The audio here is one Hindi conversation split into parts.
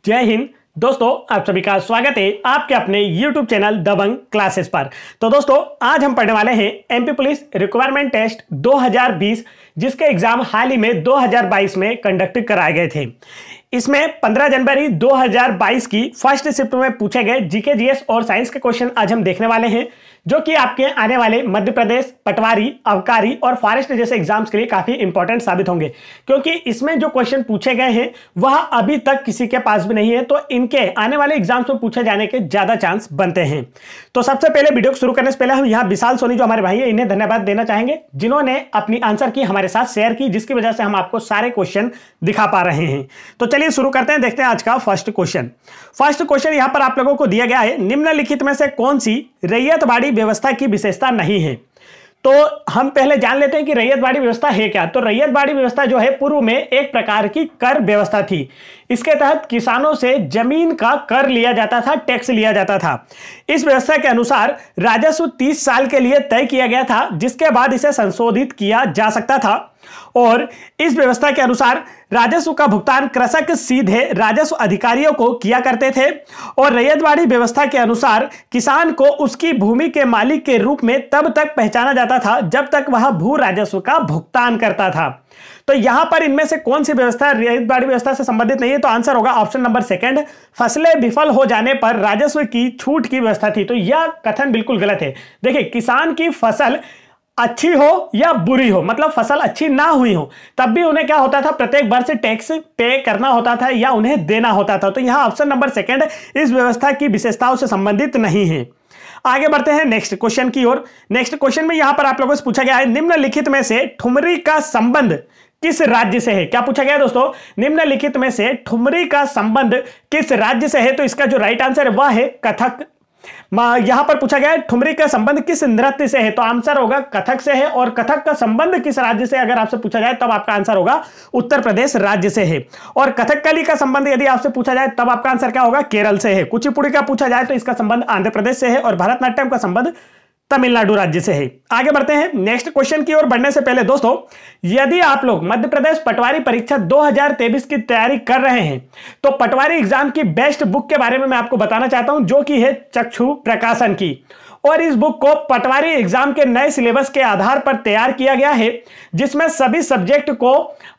जय हिंद दोस्तों, आप सभी का स्वागत है आपके अपने YouTube चैनल दबंग क्लासेस पर। तो दोस्तों, आज हम पढ़ने वाले हैं एमपी पुलिस रिक्वायरमेंट टेस्ट 2020, जिसके एग्जाम हाल ही में 2022 में कंडक्ट कराए गए थे। इसमें 15 जनवरी 2022 की फर्स्ट शिफ्ट में पूछे गए जीके, जीएस और साइंस के क्वेश्चन आज हम देखने वाले हैं, जो कि आपके आने वाले मध्य प्रदेश, पटवारी, अबकारी और फॉरेस्ट जैसे एग्जाम्स के लिए काफी इंपॉर्टेंट साबित होंगे, क्योंकि इसमें जो क्वेश्चन पूछे गए हैं वह अभी तक किसी के पास भी नहीं है। तो इनके आने वाले एग्जाम्स में पूछे जाने के ज्यादा चांस बनते हैं। तो सबसे पहले वीडियो को शुरू करने से पहले हम यहाँ विशाल सोनी जो हमारे भाई है, इन्हें धन्यवाद देना चाहेंगे, जिन्होंने अपनी आंसर की हमारे साथ शेयर की, जिसकी वजह से हम आपको सारे क्वेश्चन दिखा पा रहे हैं। तो चलिए शुरू करते हैं, देखते हैं आज का फर्स्ट क्वेश्चन। फर्स्ट क्वेश्चन यहाँ पर आप लोगों को दिया गया है, निम्नलिखित में से कौन सी रैयतवाड़ी व्यवस्था की विशेषता नहीं है। तो हम पहले जान लेते हैं कि रैयतवाड़ी व्यवस्था है क्या। तो रैयतवाड़ी व्यवस्था जो है पूर्व में एक प्रकार की कर व्यवस्था थी। इसके तहत किसानों से जमीन का कर लिया जाता था, टैक्स लिया जाता था। इस व्यवस्था के अनुसार राजस्व 30 साल के लिए तय किया गया था, जिसके बाद इसे संशोधित किया जा सकता था। और इस व्यवस्था के अनुसार राजस्व का भुगतान कृषक सीधे राजस्व अधिकारियों को किया करते थे। और रैयतवाड़ी व्यवस्था के अनुसार किसान को उसकी भूमि के मालिक के रूप में तब तक पहचाना जाता था जब तक वह भू राजस्व का भुगतान करता था। तो यहां पर इनमें से कौन सी व्यवस्था रैयतवाड़ी व्यवस्था से संबंधित नहीं है? तो आंसर होगा ऑप्शन नंबर सेकंड, फसलें विफल हो जाने पर राजस्व की छूट की व्यवस्था थी। तो यह कथन बिल्कुल गलत है। देखिए, किसान की फसल अच्छी हो या बुरी हो, मतलब फसल अच्छी ना हुई हो, तब भी उन्हें क्या होता था, प्रत्येक वर्ष टैक्स पे करना होता था या उन्हें देना होता था। तो यहां ऑप्शन नंबर सेकंड इस व्यवस्था की विशेषताओं से संबंधित नहीं है। आगे बढ़ते हैं नेक्स्ट क्वेश्चन की ओर। नेक्स्ट क्वेश्चन में यहां पर आप लोगों से पूछा गया है, निम्नलिखित में से ठुमरी का संबंध किस राज्य से है। क्या पूछा गया है दोस्तों? निम्नलिखित में से ठुमरी का संबंध किस राज्य से है? तो इसका जो राइट आंसर है वह है कथक। यहां पर पूछा गया है ठुमरी का संबंध किस नृत्य से है, तो आंसर होगा कथक से है। और कथक का संबंध किस राज्य से अगर आपसे पूछा जाए तब आपका आंसर होगा उत्तर प्रदेश राज्य से है। और कथकली का संबंध यदि आपसे पूछा जाए तब आपका आंसर क्या होगा, केरल से है। कुचिपुड़ी का पूछा जाए तो इसका संबंध आंध्र प्रदेश से है। और भरतनाट्यम का संबंध तमिलनाडु राज्य से है। आगे बढ़ते हैं नेक्स्ट क्वेश्चन की ओर बढ़ने से पहले दोस्तों, यदि आप लोग मध्य प्रदेश पटवारी परीक्षा 2023 की तैयारी कर रहे हैं तो पटवारी एग्जाम की बेस्ट बुक के बारे में मैं आपको बताना चाहता हूं, जो कि है चक्षु प्रकाशन की। और इस बुक को पटवारी एग्जाम के नए सिलेबस के आधार पर तैयार किया गया है, जिसमें सभी सब्जेक्ट को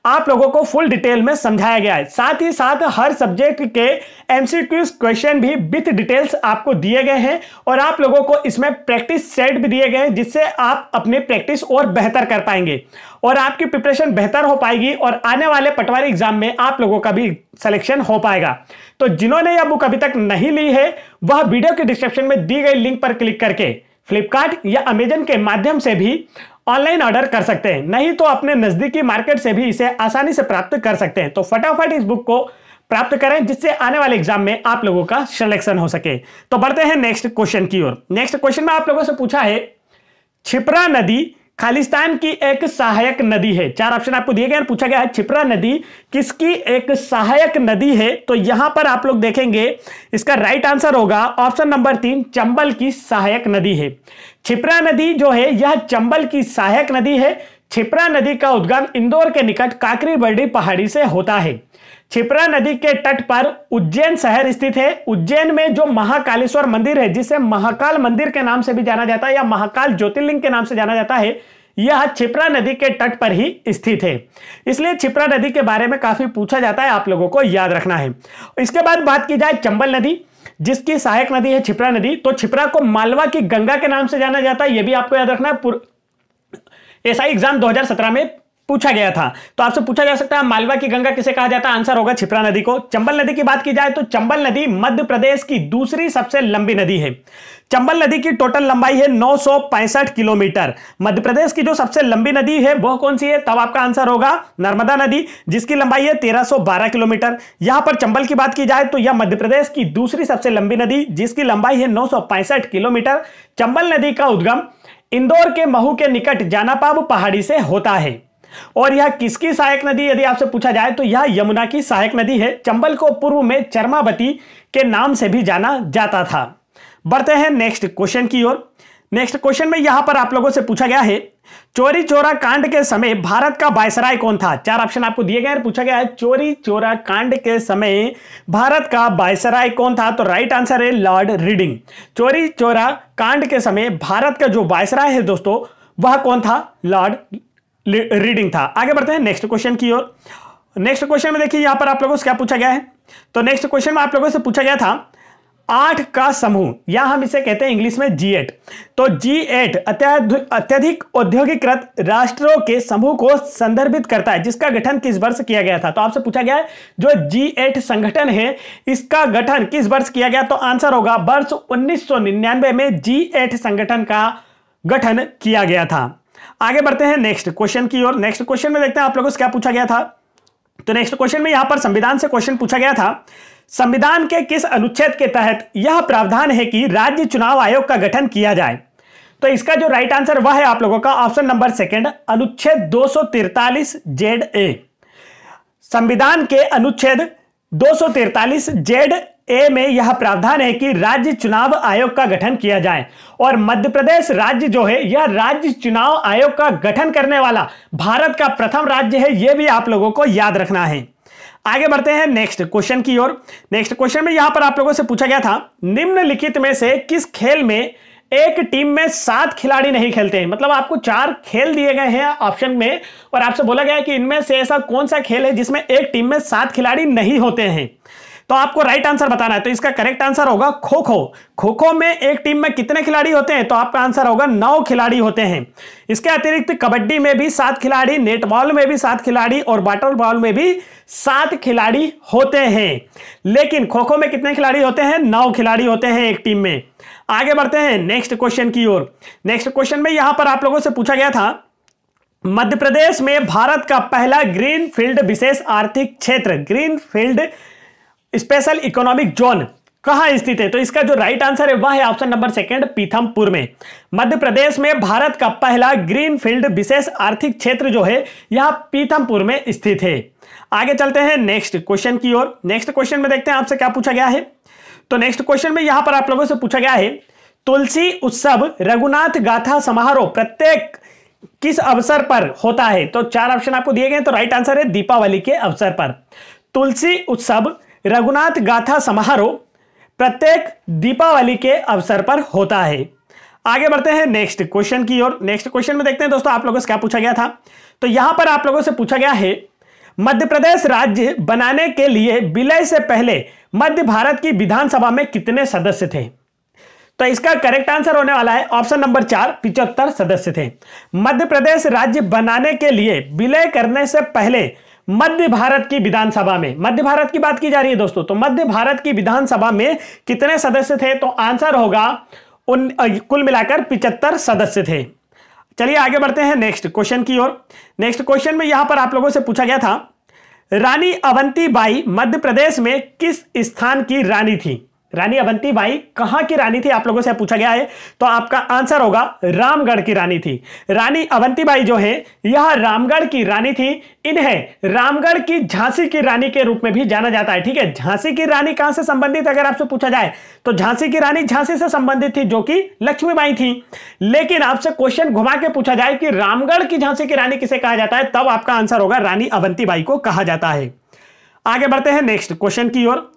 आप लोगों को फुल डिटेल में समझाया गया है। साथ ही साथ हर सब्जेक्ट के एमसीक्यूज क्वेश्चन भी विथ डिटेल्स आपको दिए गए हैं। और आप लोगों को इसमें प्रैक्टिस सेट भी दिए गए हैं, जिससे आप अपने प्रैक्टिस और बेहतर कर पाएंगे और आपकी प्रिपरेशन बेहतर हो पाएगी। और आने वाले पटवारी एग्जाम में आप लोगों का भी सिलेक्शन हो पाएगा। तो जिन्होंने यह बुक अभी तक नहीं ली है, वह वीडियो के डिस्क्रिप्शन में दी गई लिंक पर क्लिक करके फ्लिपकार्ट या अमेजन के माध्यम से भी ऑनलाइन ऑर्डर कर सकते हैं, नहीं तो अपने नजदीकी मार्केट से भी इसे आसानी से प्राप्त कर सकते हैं। तो फटाफट इस बुक को प्राप्त करें, जिससे आने वाले एग्जाम में आप लोगों का सिलेक्शन हो सके। तो बढ़ते हैं नेक्स्ट क्वेश्चन की ओर। नेक्स्ट क्वेश्चन में आप लोगों से पूछा है, छिप्रा नदी खालिस्तान की एक सहायक नदी है। चार ऑप्शन आपको दिए गए हैं। पूछा गया है छिप्रा नदी किसकी एक सहायक नदी है। तो यहां पर आप लोग देखेंगे इसका राइट आंसर होगा ऑप्शन नंबर 3, चंबल की सहायक नदी है। छिप्रा नदी जो है यह चंबल की सहायक नदी है। छिप्रा नदी का उद्गम इंदौर के निकट काकरी बर्डी पहाड़ी से होता है। छिप्रा नदी के तट पर उज्जैन शहर स्थित है। उज्जैन में जो महाकालेश्वर मंदिर है, जिसे महाकाल मंदिर के नाम से भी जाना जाता है या महाकाल ज्योतिर्लिंग के नाम से जाना जाता है, यह छिप्रा नदी के तट पर ही स्थित है। इसलिए छिप्रा नदी के बारे में काफी पूछा जाता है, आप लोगों को याद रखना है। इसके बाद बात की जाए चंबल नदी, जिसकी सहायक नदी है छिप्रा नदी। तो छिप्रा को मालवा की गंगा के नाम से जाना जाता है, यह भी आपको याद रखना है। एसआई एग्जाम 2017 में पूछा गया था। तो आपसे पूछा जा सकता है मालवा की गंगा किसे कहा जाता है, आंसर होगा छिप्रा नदी को। चंबल नदी की बात की जाए तो चंबल नदी मध्य प्रदेश की दूसरी सबसे लंबी नदी है। चंबल नदी की टोटल लंबाई है 965 किलोमीटर। मध्य प्रदेश की जो सबसे लंबी नदी है वह कौन सी है, तब आपका आंसर होगा नर्मदा नदी, जिसकी लंबाई है 1312 किलोमीटर। यहां पर चंबल की बात की जाए तो यह मध्य प्रदेश की दूसरी सबसे लंबी नदी, जिसकी लंबाई है 965 किलोमीटर। चंबल नदी का उद्गम इंदौर के महू के निकट जानापाब पहाड़ी से होता है। और यह किसकी सहायक नदी यदि आपसे पूछा जाए तो यह यमुना की सहायक नदी है। चंबल को पूर्व में चरमावती के नाम से भी जाना जाता था। बढ़ते हैं नेक्स्ट क्वेश्चन की ओर। नेक्स्ट क्वेश्चन में यहां पर आप लोगों से पूछा गया है, चोरी चोरा कांड के समय भारत का वायसराय कौन था? 4 ऑप्शन आपको दिए गए हैं, पूछा गया है चोरी चोरा कांड के समय भारत का वायसराय कौन था? तो राइट आंसर है लॉर्ड रीडिंग। चोरी चोरा कांड के समय भारत का जो वायसराय है दोस्तों वह कौन था? लॉर्ड रीडिंग था। आगे बढ़ते हैं नेक्स्ट क्वेश्चन की ओर। नेक्स्ट क्वेश्चन में देखिए यहां पर आप लोगों से क्या पूछा गया है। तो नेक्स्ट क्वेश्चन में आप लोगों से पूछा गया था 8 का समूह, या हम इसे कहते हैं इंग्लिश में G8। तो G8 अत्यधिक औद्योगिकृत राष्ट्रों के समूह को संदर्भित करता है जिसका गठन किस वर्ष किया गया था? तो आपसे पूछा गया है जो G8 संगठन है इसका गठन किस वर्ष किया गया? तो आंसर होगा वर्ष 1999 में G8 संगठन का गठन किया गया था। आगे बढ़ते हैं नेक्स्ट क्वेश्चन की ओर। नेक्स्ट क्वेश्चन में देखते हैं आप लोगों से क्या पूछा गया था। तो नेक्स्ट क्वेश्चन में यहां पर संविधान से क्वेश्चन पूछा गया था, संविधान के किस अनुच्छेद के तहत यह प्रावधान है कि राज्य चुनाव आयोग का गठन किया जाए? तो इसका जो राइट आंसर वह है आप लोगों का ऑप्शन नंबर सेकंड, अनुच्छेद 243 ZA। संविधान के अनुच्छेद 243 ZA में यह प्रावधान है कि राज्य चुनाव आयोग का गठन किया जाए। और मध्य प्रदेश राज्य जो है यह राज्य चुनाव आयोग का गठन करने वाला भारत का प्रथम राज्य है, यह भी आप लोगों को याद रखना है। आगे बढ़ते हैं नेक्स्ट क्वेश्चन की ओर। नेक्स्ट क्वेश्चन में यहां पर आप लोगों से पूछा गया था, निम्नलिखित में से किस खेल में एक टीम में 7 खिलाड़ी नहीं खेलते हैं? मतलब आपको 4 खेल दिए गए हैं ऑप्शन में और आपसे बोला गया है कि इनमें से ऐसा कौन सा खेल है जिसमें एक टीम में 7 खिलाड़ी नहीं होते हैं। तो आपको राइट आंसर बताना है। तो इसका करेक्ट आंसर होगा खो खो। खो खो में एक टीम में कितने खिलाड़ी होते हैं? तो आपका आंसर होगा 9 खिलाड़ी होते हैं। इसके अतिरिक्त कबड्डी में भी 7 खिलाड़ी, नेटबॉल में भी 7 खिलाड़ी और बास्केटबॉल में भी 7 खिलाड़ी होते हैं। लेकिन खो खो में कितने खिलाड़ी होते हैं? 9 खिलाड़ी होते हैं एक टीम में। आगे बढ़ते हैं नेक्स्ट क्वेश्चन की ओर। नेक्स्ट क्वेश्चन में यहां पर आप लोगों से पूछा गया था, मध्य प्रदेश में भारत का पहला ग्रीन फील्ड विशेष आर्थिक क्षेत्र, green field special economic zone कहां स्थित है? तो इसका जो राइट आंसर है वह है ऑप्शन नंबर सेकंड, पीथमपुर में। मध्य प्रदेश में भारत का पहला ग्रीन फील्ड विशेष आर्थिक क्षेत्र जो है यह पीथमपुर में स्थित है। आगे चलते हैं नेक्स्ट क्वेश्चन की ओर। नेक्स्ट क्वेश्चन में देखते हैं आपसे क्या पूछा गया है। तो नेक्स्ट क्वेश्चन में यहां पर आप लोगों से पूछा गया है, तुलसी उत्सव रघुनाथ गाथा समारोह प्रत्येक किस अवसर पर होता है? तो 4 ऑप्शन आपको दिए गए। तो राइट आंसर है दीपावली के अवसर पर। तुलसी उत्सव रघुनाथ गाथा समारोह प्रत्येक दीपावली के अवसर पर होता है। आगे बढ़ते हैं नेक्स्ट क्वेश्चन की ओर। नेक्स्ट क्वेश्चन में देखते हैं दोस्तों आप लोगों से क्या पूछा गया था। तो यहां पर आप लोगों से पूछा गया है, मध्य प्रदेश राज्य बनाने के लिए विलय से पहले मध्य भारत की विधानसभा में कितने सदस्य थे? तो इसका करेक्ट आंसर होने वाला है ऑप्शन नंबर 4, 75 सदस्य थे। मध्य प्रदेश राज्य बनाने के लिए विलय करने से पहले मध्य भारत की विधानसभा में, मध्य भारत की बात की जा रही है दोस्तों, तो मध्य भारत की विधानसभा में कितने सदस्य थे? तो आंसर होगा कुल मिलाकर 75 सदस्य थे। चलिए आगे बढ़ते हैं नेक्स्ट क्वेश्चन की ओर। नेक्स्ट क्वेश्चन में यहां पर आप लोगों से पूछा गया था, रानी अवंतीबाई मध्य प्रदेश में किस स्थान की रानी थी? रानी अवंतीबाई कहां की रानी थी आप लोगों से पूछा गया है। तो आपका आंसर होगा रामगढ़ की रानी थी। रानी अवंतीबाई जो है यह रामगढ़ की रानी थी। इन्हें रामगढ़ की झांसी की रानी के रूप में भी जाना जाता है। ठीक है, झांसी की रानी कहां से संबंधित अगर आपसे पूछा जाए तो झांसी की रानी झांसी से संबंधित थी जो कि लक्ष्मीबाई थी। लेकिन आपसे क्वेश्चन घुमा के पूछा जाए कि रामगढ़ की झांसी की रानी किसे कहा जाता है, तब आपका आंसर होगा रानी अवंतीबाई को कहा जाता है। आगे बढ़ते हैं नेक्स्ट क्वेश्चन की ओर।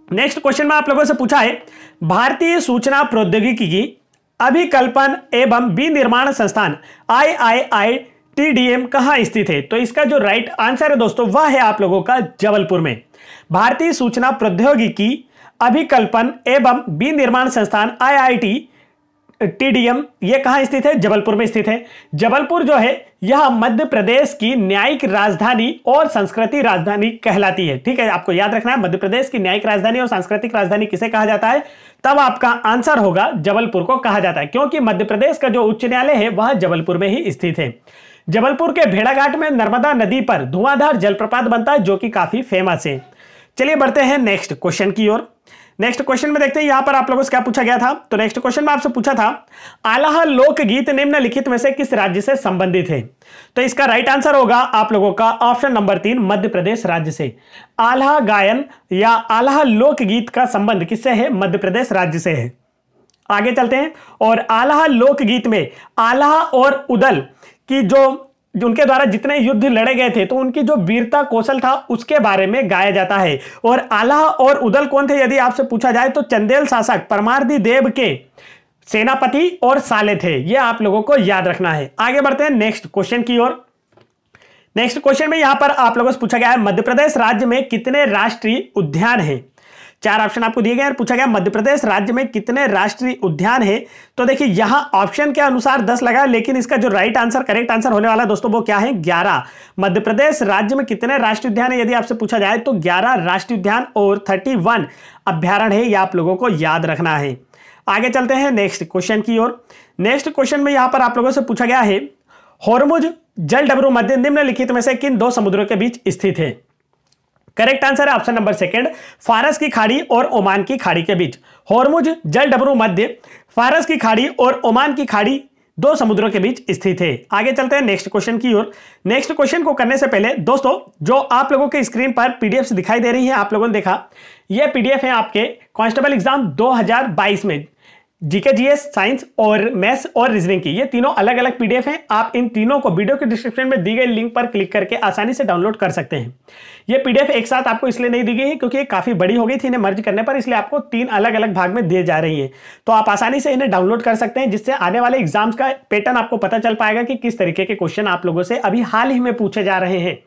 नेक्स्ट क्वेश्चन में आप लोगों से पूछा है, भारतीय सूचना प्रौद्योगिकी की अभिकल्पन एवं विनिर्माण संस्थान IIITDM कहां स्थित है? तो इसका जो राइट आंसर है दोस्तों वह है आप लोगों का जबलपुर में। भारतीय सूचना प्रौद्योगिकी अभिकल्पन एवं विनिर्माण संस्थान IIITDM ये कहां स्थित है? जबलपुर में स्थित है। जबलपुर जो है यह मध्य प्रदेश की न्यायिक राजधानी और सांस्कृतिक राजधानी कहलाती है। ठीक है, आपको याद रखना है मध्य प्रदेश की न्यायिक राजधानी और सांस्कृतिक राजधानी किसे कहा जाता है, तब आपका आंसर होगा जबलपुर को कहा जाता है, क्योंकि मध्य प्रदेश का जो उच्च न्यायालय है वह जबलपुर में ही स्थित है। जबलपुर के भेड़ाघाट में नर्मदा नदी पर धुआंधार जलप्रपात बनता है जो कि काफी फेमस है। चलिए बढ़ते हैं नेक्स्ट क्वेश्चन की ओर। नेक्स्ट क्वेश्चन में देखते हैं यहां पर आप लोगों से क्या पूछा गया था। तो नेक्स्ट क्वेश्चन में आपसे पूछा था, आल्हा लोकगीत निम्नलिखित में से किस राज्य से संबंधित है? तो इसका राइट आंसर होगा आप लोगों का ऑप्शन नंबर 3, मध्य प्रदेश राज्य से। आल्हा गायन या आल्हा लोकगीत का संबंध किससे है? मध्य प्रदेश राज्य से है। आगे चलते हैं। और आल्हा लोकगीत में आल्हा और उदल की जो उनके द्वारा जितने युद्ध लड़े गए थे तो उनकी जो वीरता कौशल था उसके बारे में गाया जाता है। और आल्हा और उदल कौन थे यदि आपसे पूछा जाए तो चंदेल शासक परमार्दी देव के सेनापति और साले थे। यह आप लोगों को याद रखना है। आगे बढ़ते हैं नेक्स्ट क्वेश्चन की ओर। नेक्स्ट क्वेश्चन में यहां पर आप लोगों से पूछा गया है मध्य प्रदेश राज्य में कितने राष्ट्रीय उद्यान हैं। 4 ऑप्शन आपको दिए गए और पूछा गया मध्य प्रदेश राज्य में कितने राष्ट्रीय उद्यान है। तो देखिए यहां ऑप्शन के अनुसार 10 लगा, लेकिन इसका जो राइट आंसर करेक्ट आंसर होने वाला दोस्तों वो क्या है 11। मध्य प्रदेश राज्य में कितने राष्ट्रीय उद्यान है यदि आपसे पूछा जाए तो 11 राष्ट्रीय उद्यान और 31 अभ्यारण्य है। यह आप लोगों को याद रखना है। आगे चलते हैं नेक्स्ट क्वेश्चन की ओर। नेक्स्ट क्वेश्चन में यहां पर आप लोगों से पूछा गया है होर्मुज जलडमरू मध्य निम्नलिखित में से किन 2 समुद्रों के बीच स्थित है। करेक्ट आंसर है ऑप्शन नंबर सेकंड, फारस की खाड़ी और ओमान की खाड़ी के बीच। होर्मुज जलडमरू मध्य फारस की खाड़ी और ओमान की खाड़ी 2 समुद्रों के बीच स्थित है। आगे चलते हैं नेक्स्ट क्वेश्चन की ओर। नेक्स्ट क्वेश्चन को करने से पहले दोस्तों जो आप लोगों के स्क्रीन पर पीडीएफ दिखाई दे रही है, आप लोगों ने देखा यह पीडीएफ है आपके कांस्टेबल एग्जाम 2022 में जीके जीएस साइंस और मैथ्स और रीजनिंग की। ये तीनों अलग अलग पीडीएफ हैं। आप इन तीनों को वीडियो के डिस्क्रिप्शन में दी गई लिंक पर क्लिक करके आसानी से डाउनलोड कर सकते हैं। ये पीडीएफ एक साथ आपको इसलिए नहीं दी गई है क्योंकि ये काफी बड़ी हो गई थी इन्हें मर्ज करने पर, इसलिए आपको 3 अलग अलग भाग में दिए जा रही है। तो आप आसानी से इन्हें डाउनलोड कर सकते हैं, जिससे आने वाले एग्जाम्स का पैटर्न आपको पता चल पाएगा कि किस तरीके के क्वेश्चन आप लोगों से अभी हाल ही में पूछे जा रहे हैं।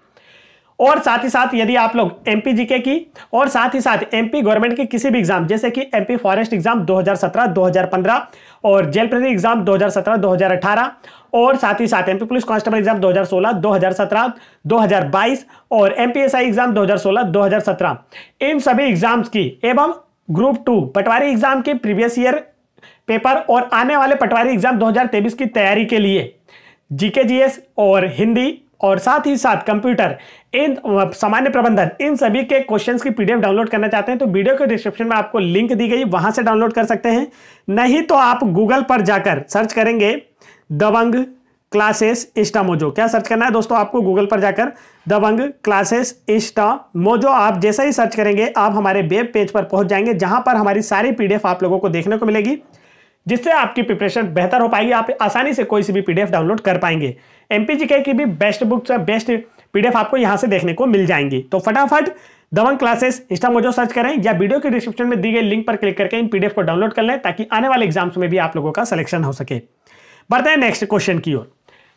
और साथ ही साथ यदि आप लोग एमपी जीके की और साथ ही साथ एमपी गवर्नमेंट की किसी भी एग्जाम जैसे कि एमपी फॉरेस्ट एग्जाम 2017, 2015 और जेल प्रहरी एग्जाम 2017, 2018 और साथ ही साथ एमपी पुलिस कांस्टेबल एग्जाम 2016, 2017, 2022 और एमपीएसआई एग्जाम 2016, 2017 इन सभी एग्जाम्स की एवं ग्रुप 2 पटवारी एग्जाम के प्रीवियस ईयर पेपर और आने वाले पटवारी एग्जाम 2023 की तैयारी के लिए जीके जीएस और हिंदी और साथ ही साथ कंप्यूटर इन सामान्य प्रबंधन इन सभी के क्वेश्चंस की पीडीएफ डाउनलोड करना चाहते हैं तो वीडियो के डिस्क्रिप्शन में आपको लिंक दी गई, वहां से डाउनलोड कर सकते हैं। नहीं तो आप गूगल पर जाकर सर्च करेंगे दबंग क्लासेस इंस्टा मोजो। क्या सर्च करना है दोस्तों आपको गूगल पर जाकर दबंग क्लासेस इंस्टा मोजो। आप जैसा ही सर्च करेंगे आप हमारे वेब पेज पर पहुंच जाएंगे, जहां पर हमारी सारी पीडीएफ आप लोगों को देखने को मिलेगी, जिससे आपकी प्रिपरेशन बेहतर हो पाएगी। आप आसानी से कोई सी भी पीडीएफ डाउनलोड कर पाएंगे। एमपीजीके की भी बेस्ट बुक्स बेस्ट पीडीएफ आपको यहां से देखने को मिल जाएंगी। तो फटाफट दबंग क्लासेस इंस्टा मोजो सर्च करें या वीडियो के डिस्क्रिप्शन में दी गई लिंक पर क्लिक करके इन पीडीएफ को डाउनलोड कर लें, ताकि आने वाले एग्जाम्स में भी आप लोगों का सिलेक्शन हो सके। बढ़ते हैं नेक्स्ट क्वेश्चन की ओर।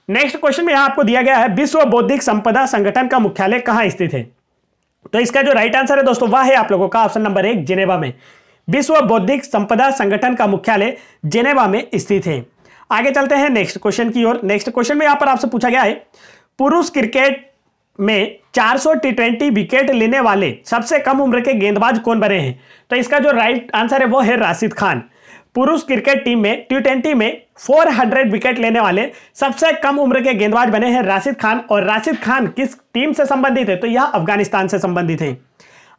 नेक्स्ट क्वेश्चन में यहां आपको दिया गया है विश्व बौद्धिक संपदा संगठन का मुख्यालय कहां स्थित है। तो इसका जो राइट आंसर है दोस्तों वह है आप लोगों का ऑप्शन नंबर 1 जेनेवा में। विश्व बौद्धिक संपदा संगठन का मुख्यालय जेनेवा में स्थित है। आगे चलते हैं नेक्स्ट क्वेश्चन की ओर। नेक्स्ट क्वेश्चन में यहां पर आपसे पूछा गया है पुरुष क्रिकेट में 400 टी20 विकेट लेने वाले सबसे कम उम्र के गेंदबाज कौन बने हैं। तो इसका जो राइट आंसर है वो है राशिद खान। पुरुष क्रिकेट टीम में टी20 में 400 विकेट लेने वाले सबसे कम उम्र के गेंदबाज बने हैं राशिद खान। और राशिद खान किस टीम से संबंधित है, तो यह अफगानिस्तान से संबंधित है।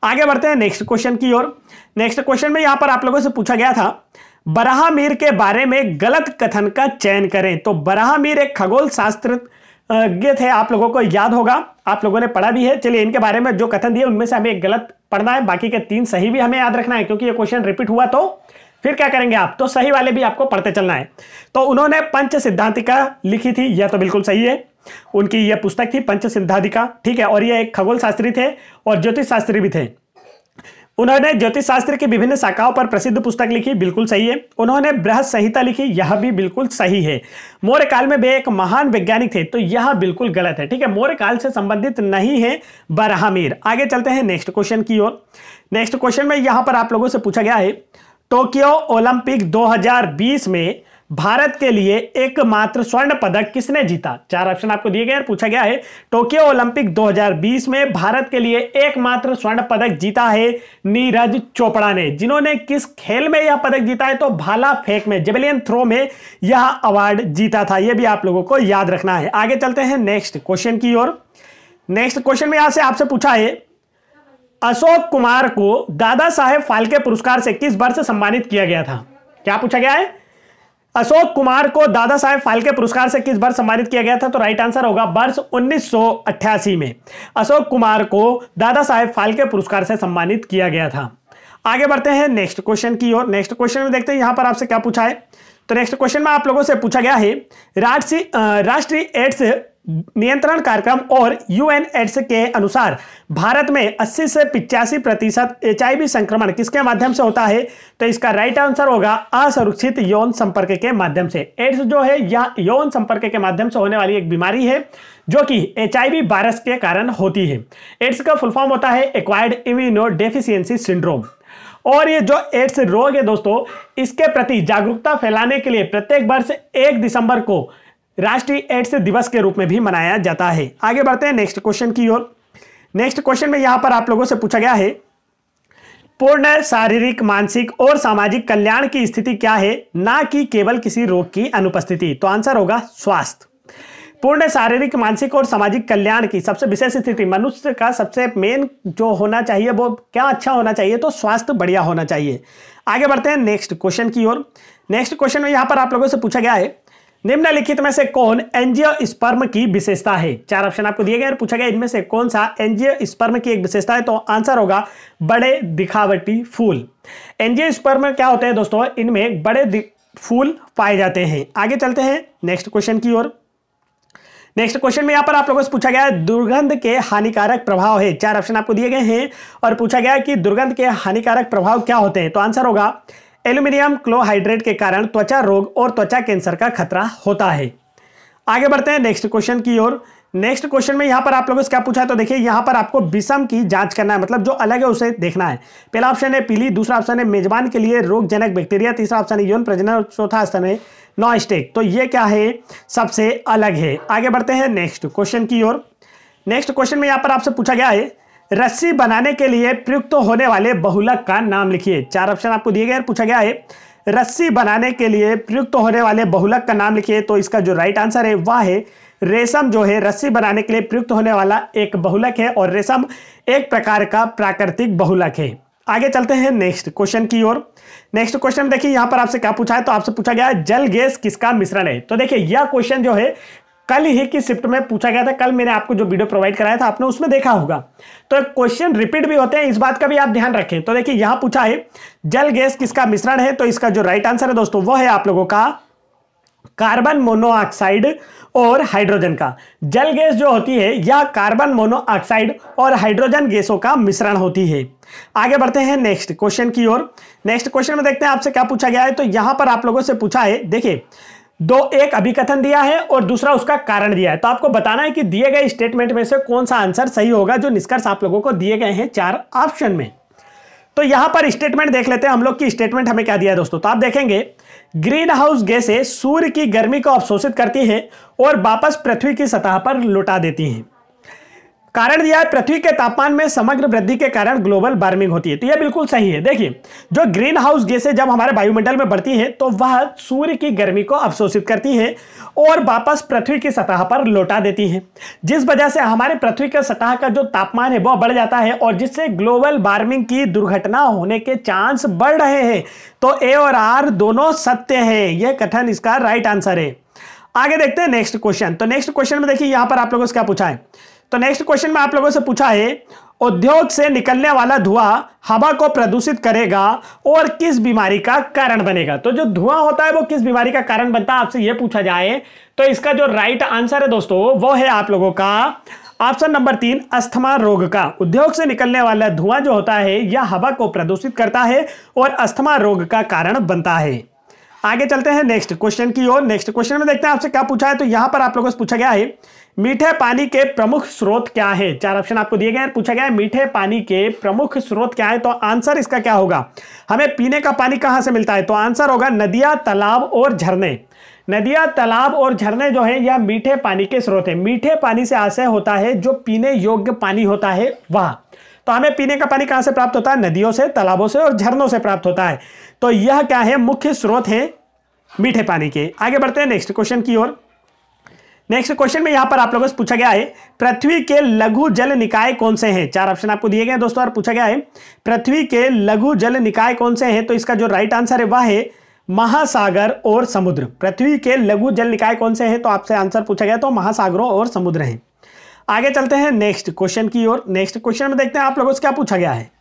आगे बढ़ते हैं नेक्स्ट क्वेश्चन की ओर। नेक्स्ट क्वेश्चन में यहां पर आप लोगों से पूछा गया था बराहमीर के बारे में गलत कथन का चयन करें। तो बराहमीर एक खगोल शास्त्रज्ञ थे, आप लोगों को याद होगा, आप लोगों ने पढ़ा भी है। चलिए इनके बारे में जो कथन दिए उनमें से हमें एक गलत पढ़ना है, बाकी के 3 सही भी हमें याद रखना है, क्योंकि ये क्वेश्चन रिपीट हुआ तो फिर क्या करेंगे आप, तो सही वाले भी आपको पढ़ते चलना है। तो उन्होंने पंच सिद्धांतिका लिखी थी, यह तो बिल्कुल सही है, उनकी यह पुस्तक थी पंच सिद्धांतिका, ठीक है। और यह एक खगोल शास्त्री थे और ज्योतिष शास्त्री भी थे। उन्होंने ज्योतिष शास्त्र की विभिन्न शाखाओं पर प्रसिद्ध पुस्तक लिखी, बिल्कुल सही है। उन्होंने बृहद संहिता लिखी, यह भी बिल्कुल सही है। मौर्य काल में वे एक महान वैज्ञानिक थे, तो यह बिल्कुल गलत है, ठीक है। मौर्य काल से संबंधित नहीं है बराहमीर। आगे चलते हैं नेक्स्ट क्वेश्चन की ओर। नेक्स्ट क्वेश्चन में यहां पर आप लोगों से पूछा गया है टोक्यो ओलंपिक 2020 में भारत के लिए एकमात्र स्वर्ण पदक किसने जीता। 4 ऑप्शन आपको दिए गए हैं। पूछा गया है टोक्यो ओलंपिक 2020 में भारत के लिए एकमात्र स्वर्ण पदक जीता है नीरज चोपड़ा ने। जिन्होंने किस खेल में यह पदक जीता है, तो भाला फेंक में, जेवलिन थ्रो में यह अवार्ड जीता था। यह भी आप लोगों को याद रखना है। आगे चलते हैं नेक्स्ट क्वेश्चन की ओर। नेक्स्ट क्वेश्चन में यहां से आपसे पूछा है अशोक कुमार को दादा साहेब फाल्के पुरस्कार से किस वर्ष सम्मानित किया गया था। क्या पूछा गया है, अशोक कुमार को दादा साहेब फाल्के पुरस्कार से किस वर्ष सम्मानित किया गया था। तो राइट आंसर होगा वर्ष 1988 में अशोक कुमार को दादा साहेब फाल्के पुरस्कार से सम्मानित किया गया था। आगे बढ़ते हैं नेक्स्ट क्वेश्चन की ओर। नेक्स्ट क्वेश्चन में देखते हैं यहां पर आपसे क्या पूछा है। तो नेक्स्ट क्वेश्चन में आप लोगों से पूछा गया है राष्ट्रीय एड्स नियंत्रण कार्यक्रम और यूएन एड्स के अनुसार भारत में 80 से 85% HIV संक्रमण किसके माध्यम से होता है। तो इसका राइट आंसर होगा असुरक्षित यौन संपर्क के माध्यम से। एड्स जो है यह यौन संपर्क के माध्यम से होने वाली एक बीमारी है जो कि HIV वायरस के कारण होती है। एड्स का फुल फॉर्म होता है एक्वायर्ड इम्यूनो डेफिशिएंसी सिंड्रोम। और ये जो एड्स रोग है दोस्तों, इसके प्रति जागरूकता फैलाने के लिए प्रत्येक वर्ष 1 दिसंबर को राष्ट्रीय एड्स दिवस के रूप में भी मनाया जाता है। आगे बढ़ते हैं नेक्स्ट क्वेश्चन की ओर। नेक्स्ट क्वेश्चन में यहां पर आप लोगों से पूछा गया है पूर्ण शारीरिक, मानसिक और सामाजिक कल्याण की स्थिति क्या है, ना कि केवल किसी रोग की अनुपस्थिति। तो आंसर होगा स्वास्थ्य। पूर्ण शारीरिक, मानसिक और सामाजिक कल्याण की सबसे विशेष स्थिति, मनुष्य का सबसे मेन जो होना चाहिए वो क्या अच्छा होना चाहिए, तो स्वास्थ्य बढ़िया होना चाहिए। आगे बढ़ते हैं नेक्स्ट क्वेश्चन की ओर। नेक्स्ट क्वेश्चन में यहां पर आप लोगों से पूछा गया है निम्नलिखित में से कौन एंजियोस्पर्म की विशेषता है। 4 ऑप्शन आपको दिए गए और पूछा गया इनमें से कौन सा एंजियोस्पर्म की एक विशेषता है। तो आंसर होगा बड़े दिखावटी फूल। एंजियोस्पर्म क्या होते हैं दोस्तों, इनमें बड़े फूल पाए जाते हैं। आगे चलते हैं नेक्स्ट क्वेश्चन की ओर। नेक्स्ट क्वेश्चन में यहां पर आप लोगों से पूछा गया है दुर्गंध के हानिकारक प्रभाव है। 4 ऑप्शन आपको दिए गए हैं और पूछा गया कि दुर्गंध के हानिकारक प्रभाव क्या होते हैं। तो आंसर होगा एल्यूमिनियम क्लोराइड के कारण त्वचा रोग और त्वचा कैंसर का खतरा होता है। आगे बढ़ते हैं नेक्स्ट क्वेश्चन की ओर। नेक्स्ट क्वेश्चन में यहां पर आप लोगों से क्या पूछा है। तो देखिए यहां पर आपको विषम की जांच करना है, मतलब जो अलग है उसे देखना है। पहला ऑप्शन है पीली, दूसरा ऑप्शन है मेजबान के लिए रोगजनक बैक्टीरिया, तीसरा ऑप्शन है यौन प्रजनन और चौथा ऑप्शन है नॉनस्टेक। तो ये क्या है, सबसे अलग है। आगे बढ़ते हैं नेक्स्ट क्वेश्चन की ओर। नेक्स्ट क्वेश्चन में यहां पर आपसे पूछा गया है रस्सी बनाने के लिए प्रयुक्त होने वाले बहुलक का नाम लिखिए। 4 ऑप्शन आपको दिए गए, पूछा गया है रस्सी बनाने के लिए प्रयुक्त होने वाले बहुलक का नाम लिखिए। तो इसका जो राइट आंसर है वह है रेशम। जो है रस्सी बनाने के लिए प्रयुक्त होने वाला एक बहुलक है और रेशम एक प्रकार का प्राकृतिक बहुलक है। आगे चलते हैं नेक्स्ट क्वेश्चन की ओर। नेक्स्ट क्वेश्चन देखिए यहां पर आपसे क्या पूछा है। तो आपसे पूछा गया है जल गैस किसका मिश्रण है। तो देखिए यह क्वेश्चन जो है कल ही की शिफ्ट में पूछा गया था। कल मैंने आपको जो वीडियो प्रोवाइड कराया था आपने उसमें देखा होगा। तो क्वेश्चन रिपीट भी होते हैं, इस बात का भी आप ध्यान रखें। तो देखिए यहां पूछा है जल गैस किसका मिश्रण है। तो इसका जो राइट आंसर है दोस्तों वो है आप लोगों का कार्बन मोनोऑक्साइड और हाइड्रोजन का। जल गैस जो होती है यह कार्बन मोनोऑक्साइड और हाइड्रोजन गैसों का मिश्रण होती है। आगे बढ़ते हैं नेक्स्ट क्वेश्चन की ओर। नेक्स्ट क्वेश्चन में देखते हैं आपसे क्या पूछा गया है। तो यहां पर आप लोगों से पूछा है, देखिए एक अभिकथन दिया है और दूसरा उसका कारण दिया है। तो आपको बताना है कि दिए गए स्टेटमेंट में से कौन सा आंसर सही होगा। जो निष्कर्ष आप लोगों को दिए गए हैं 4 ऑप्शन में। तो यहां पर स्टेटमेंट देख लेते हैं हम लोग की स्टेटमेंट हमें क्या दिया है दोस्तों। तो आप देखेंगे ग्रीन हाउस गैसें सूर्य की गर्मी को अवशोषित करती हैं और वापस पृथ्वी की सतह पर लौटा देती हैं। कारण दिया है पृथ्वी के तापमान में समग्र वृद्धि के कारण ग्लोबल वार्मिंग होती है। तो यह बिल्कुल सही है। देखिए जो ग्रीन हाउस गैसें जब हमारे वायुमंडल में बढ़ती हैं तो वह सूर्य की गर्मी को अवशोषित करती हैं और वापस पृथ्वी की सतह पर लौटा देती हैं, जिस वजह से हमारे पृथ्वी के सतह का जो तापमान है वह बढ़ जाता है और जिससे ग्लोबल वार्मिंग की दुर्घटना होने के चांस बढ़ रहे हैं। तो ए और आर दोनों सत्य है। यह कथन इसका राइट आंसर है। आगे देखते हैं नेक्स्ट क्वेश्चन। तो नेक्स्ट क्वेश्चन में देखिए यहां पर आप लोगों से क्या पूछा है। तो नेक्स्ट क्वेश्चन में आप लोगों से पूछा है उद्योग से निकलने वाला धुआं हवा को प्रदूषित करेगा और किस बीमारी का कारण बनेगा। तो जो धुआं होता है वो किस बीमारी का कारण बनता है आपसे यह पूछा जाए तो इसका जो राइट आंसर है दोस्तों वो है आप लोगों का ऑप्शन नंबर 3 अस्थमा रोग का। उद्योग से निकलने वाला धुआं जो होता है यह हवा को प्रदूषित करता है और अस्थमा रोग का कारण बनता है। आगे चलते हैं नेक्स्ट क्वेश्चन की ओर। नेक्स्ट क्वेश्चन में देखते हैं आपसे क्या पूछा है। तो यहां पर आप लोगों से पूछा गया है मीठे पानी के प्रमुख स्रोत क्या है। 4 ऑप्शन आपको दिए गए हैं, पूछा गया है मीठे पानी के प्रमुख स्रोत क्या है। तो आंसर इसका क्या होगा, हमें पीने का पानी कहां से मिलता है। तो आंसर होगा नदियां, तालाब और झरने। नदियां, तालाब और झरने जो है यह मीठे पानी के स्रोत है। मीठे पानी से आशय होता है जो पीने योग्य पानी होता है वह। तो हमें पीने का पानी कहां से प्राप्त होता है, नदियों से, तालाबों से और झरनों से प्राप्त होता है। तो यह क्या है, मुख्य स्रोत है मीठे पानी के। आगे बढ़ते हैं नेक्स्ट क्वेश्चन की ओर। नेक्स्ट क्वेश्चन में यहां पर आप लोगों से पूछा गया है पृथ्वी के लघु जल निकाय कौन से हैं। 4 ऑप्शन आपको दिए गए हैं दोस्तों और पूछा गया है पृथ्वी के लघु जल निकाय कौन से हैं। तो इसका जो राइट आंसर है वह है महासागर और समुद्र। पृथ्वी के लघु जल निकाय कौन से हैं, तो आपसे आंसर पूछा गया तो महासागरों और समुद्र हैं। आगे चलते हैं नेक्स्ट क्वेश्चन की ओर। नेक्स्ट क्वेश्चन में देखते हैं आप लोगों से क्या पूछा गया है।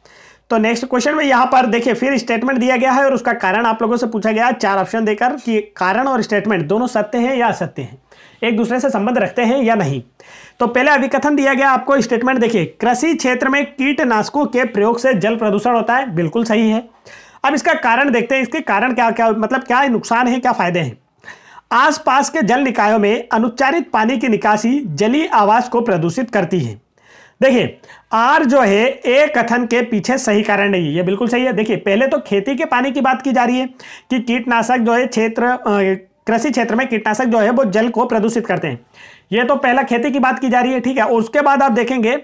तो नेक्स्ट क्वेश्चन में यहाँ पर देखिए फिर स्टेटमेंट दिया गया है और उसका कारण आप लोगों से पूछा गया है 4 ऑप्शन देकर कि कारण और स्टेटमेंट दोनों सत्य हैं या असत्य हैं, एक दूसरे से संबंध रखते हैं या नहीं। तो पहले अभिकथन दिया गया आपको, स्टेटमेंट देखिए, कृषि क्षेत्र में कीटनाशकों के प्रयोग से जल प्रदूषण होता है, बिल्कुल सही है। अब इसका कारण देखते हैं, इसके कारण क्या क्या मतलब क्या नुकसान है, क्या फायदे हैं। आसपास के जल निकायों में अनुच्चारित पानी की निकासी जलीय आवास को प्रदूषित करती है। देखिए आर जो है ए कथन के पीछे सही कारण नहीं है, ये बिल्कुल सही है। देखिए पहले तो खेती के पानी की बात की जा रही है कि कीटनाशक जो है कृषि क्षेत्र में कीटनाशक जो है वो जल को प्रदूषित करते हैं, ये तो पहला खेती की बात की जा रही है, ठीक है। और उसके बाद आप देखेंगे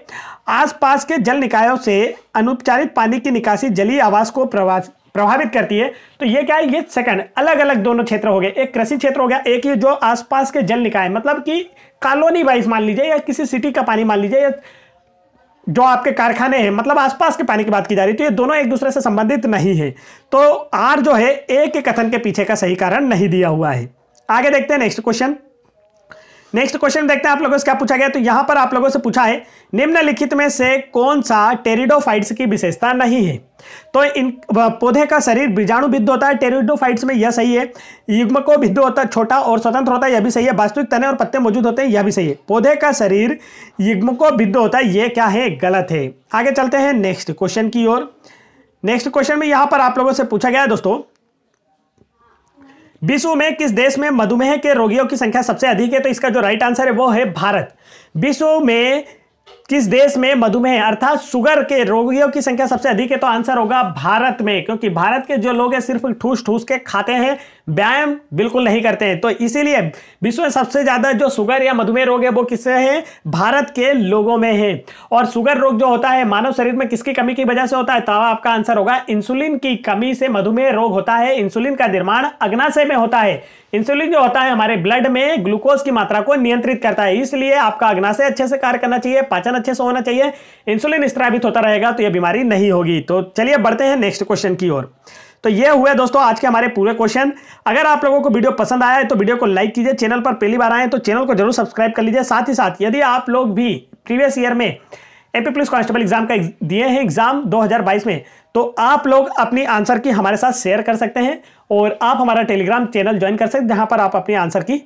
आसपास के जल निकायों से अनुपचारित पानी की निकासी जलीय आवास को प्रभावित करती है। तो ये क्या है, ये सेकंड अलग अलग दोनों क्षेत्र हो गए, एक कृषि क्षेत्र हो गया, एक ये जो आसपास के जल निकाय मतलब कि कॉलोनी वाइज मान लीजिए या किसी सिटी का पानी मान लीजिए, जो आपके कारखाने हैं मतलब आसपास के पानी की बात की जा रही है, तो ये दोनों एक दूसरे से संबंधित नहीं है। तो आर जो है ए के कथन के पीछे का सही कारण नहीं दिया हुआ है। आगे देखते हैं नेक्स्ट क्वेश्चन। नेक्स्ट क्वेश्चन देखते हैं आप लोगों से क्या पूछा गया। तो यहां पर आप लोगों से पूछा है निम्नलिखित में से कौन सा टेरिडोफाइट्स की विशेषता नहीं है। तो इन पौधे का शरीर बीजाणुबिद्ध होता है टेरिडोफाइट्स में, यह सही है। युग्मकोभिद्ध होता है, छोटा और स्वतंत्र होता है, यह भी सही है। वास्तविक तने और पत्ते मौजूद होते हैं, यह भी सही है। पौधे का शरीर युग्मकोभिद्ध होता है, यह क्या है, गलत है। आगे चलते हैं नेक्स्ट क्वेश्चन की ओर। नेक्स्ट क्वेश्चन में यहां पर आप लोगों से पूछा गया है दोस्तों, विश्व में किस देश में मधुमेह के रोगियों की संख्या सबसे अधिक है। तो इसका जो राइट आंसर है वो है भारत। विश्व में किस देश में मधुमेह अर्थात शुगर के रोगियों की संख्या सबसे अधिक है, तो आंसर होगा भारत में, क्योंकि भारत के जो लोग हैं सिर्फ ठूस ठूस के खाते हैं, व्यायाम बिल्कुल नहीं करते हैं। तो इसीलिए विश्व में सबसे ज्यादा जो शुगर या मधुमेह रोग है वो किससे है, भारत के लोगों में है। और शुगर रोग जो होता है मानव शरीर में किसकी कमी की वजह से होता है, तो आपका आंसर होगा इंसुलिन की कमी से मधुमेह रोग होता है। इंसुलिन का निर्माण अग्नाशय में होता है। इंसुलिन जो होता है हमारे ब्लड में ग्लूकोज की मात्रा को नियंत्रित करता है, इसलिए आपका अग्नाशय अच्छे से कार्य करना चाहिए, पाचन अच्छे से होना चाहिए, इंसुलिन स्रावित होता रहेगा तो यह बीमारी नहीं होगी। तो चलिए बढ़ते हैं नेक्स्ट क्वेश्चन की ओर। तो ये हुए दोस्तों आज के हमारे पूरे क्वेश्चन। अगर आप लोगों को वीडियो पसंद आया है तो वीडियो को लाइक कीजिए, चैनल पर पहली बार आए तो चैनल को जरूर सब्सक्राइब कर लीजिए। साथ ही साथ यदि आप लोग भी प्रीवियस ईयर में एमपी पुलिस कांस्टेबल एग्जाम का दिए हैं एग्जाम 2022 में, तो आप लोग अपनी आंसर की हमारे साथ शेयर कर सकते हैं और आप हमारा टेलीग्राम चैनल ज्वाइन कर सकते हैं, जहां पर आप अपनी आंसर की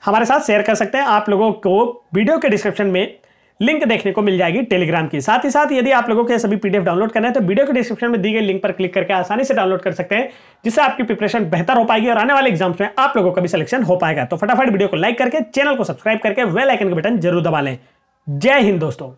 हमारे साथ शेयर कर सकते हैं। आप लोगों को वीडियो के डिस्क्रिप्शन में लिंक देखने को मिल जाएगी टेलीग्राम की। साथ ही साथ यदि आप लोगों के सभी पीडीएफ डाउनलोड करना है तो वीडियो के डिस्क्रिप्शन में दी गई लिंक पर क्लिक करके आसानी से डाउनलोड कर सकते हैं, जिससे आपकी प्रिपरेशन बेहतर हो पाएगी और आने वाले एग्जाम्स में आप लोगों का भी सिलेक्शन हो पाएगा। तो फटाफट वीडियो को लाइक करके चैनल को सब्सक्राइब करके बेल आइकन का बटन जरूर दबा लें। जय हिंद दोस्तों।